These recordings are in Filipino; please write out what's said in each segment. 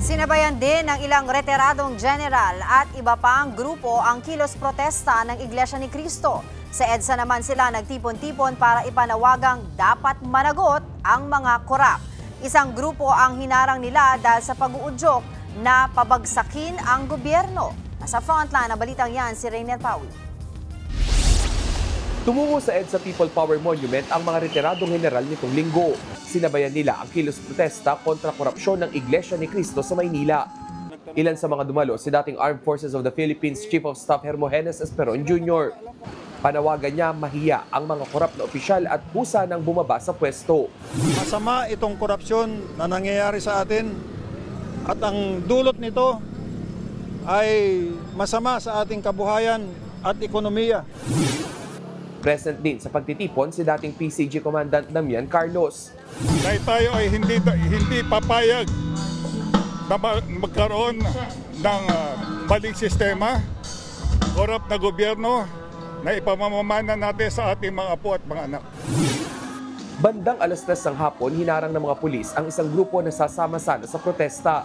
Sinabayan din ng ilang retiradong general at iba pang grupo ang kilos protesta ng Iglesia ni Cristo. Sa EDSA naman sila nagtipon-tipon para ipanawagang dapat managot ang mga korap. Isang grupo ang hinarang nila dahil sa pag-uudyok na pabagsakin ang gobyerno. Nasa frontline ng balitang yan si Rainier Pawi. Tumungo sa EDSA People Power Monument ang mga retiradong general nitong linggo. Sinabayan nila ang kilos protesta kontra korupsyon ng Iglesia ni Cristo sa Maynila. Ilan sa mga dumalo si dating Armed Forces of the Philippines Chief of Staff Hermogenes Esperon Jr. Panawagan niya mahiya ang mga korap na opisyal at pusa ng bumaba sa pwesto. Masama itong korupsyon na nangyayari sa atin at ang dulot nito ay masama sa ating kabuhayan at ekonomiya. Present din sa pagtitipon si dating PCG Commandant Damian Carlos. Dahil tayo ay hindi papayag na magkaroon ng maling sistema, korap na gobyerno na ipamamamana natin sa ating mga apo at mga anak. Bandang 3:00 ng hapon, hinarang ng mga pulis ang isang grupo na sasama-sana sa protesta.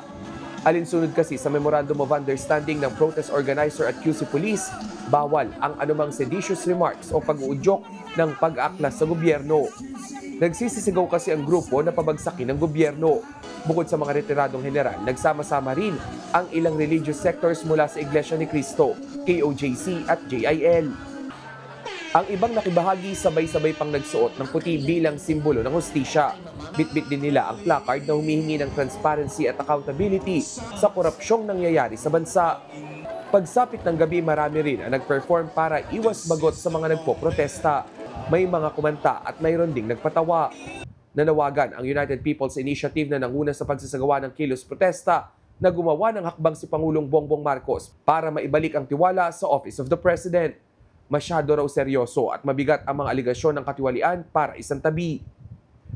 Alinsunod kasi sa Memorandum of Understanding ng protest organizer at QC Police, bawal ang anumang seditious remarks o pag-uudyok ng pag-aaklas sa gobyerno. Nagsisisigaw kasi ang grupo na pabagsakin ng gobyerno. Bukod sa mga retiradong general, nagsama-sama rin ang ilang religious sectors mula sa Iglesia ni Cristo, KOJC at JIL. Ang ibang nakibahagi sabay-sabay pang nagsuot ng puti bilang simbolo ng hustisya. Bitbit din nila ang placard na humihingi ng transparency at accountability sa korupsyong nangyayari sa bansa. Pagsapit ng gabi, marami rin ang nag-perform para iwas bagot sa mga nagpo-protesta. May mga kumanta at mayroon ding nagpatawa. Nanawagan ang United People's Initiative na nanguna sa pagsasagawa ng kilos protesta na gumawa ng hakbang si Pangulong Bongbong Marcos para maibalik ang tiwala sa Office of the President. Masyado raw seryoso at mabigat ang mga aligasyon ng katiwalian para isang tabi.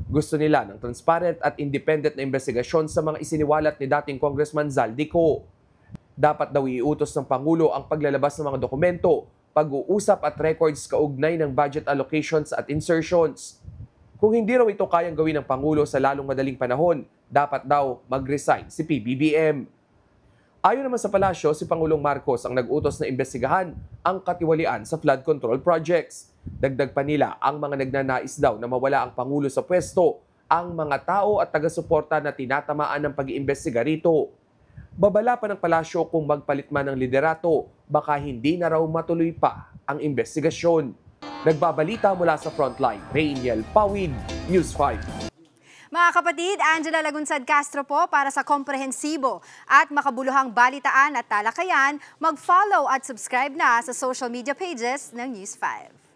Gusto nila ng transparent at independent na investigasyon sa mga isiniwalat ni dating Congressman Zaldico. Dapat daw iutos ng Pangulo ang paglalabas ng mga dokumento, pag-uusap at records kaugnay ng budget allocations at insertions. Kung hindi raw ito kayang gawin ng Pangulo sa lalong madaling panahon, dapat daw mag-resign si PBBM. Ayon naman sa palasyo, si Pangulong Marcos ang nag-utos na imbestigahan ang katiwalian sa flood control projects. Dagdag pa nila, ang mga nagnanais daw na mawala ang Pangulo sa pwesto, ang mga tao at taga-suporta na tinatamaan ng pag-iimbestiga rito. Babala pa ng palasyo kung magpalit man ng liderato, baka hindi na raw matuloy pa ang investigasyon. Nagbabalita mula sa Frontline, Rainiel Pawid, News 5. Mga kapatid, Angela Lagunsad Castro po para sa komprehensibo at makabuluhang balitaan at talakayan. Mag-follow at subscribe na sa social media pages ng News 5.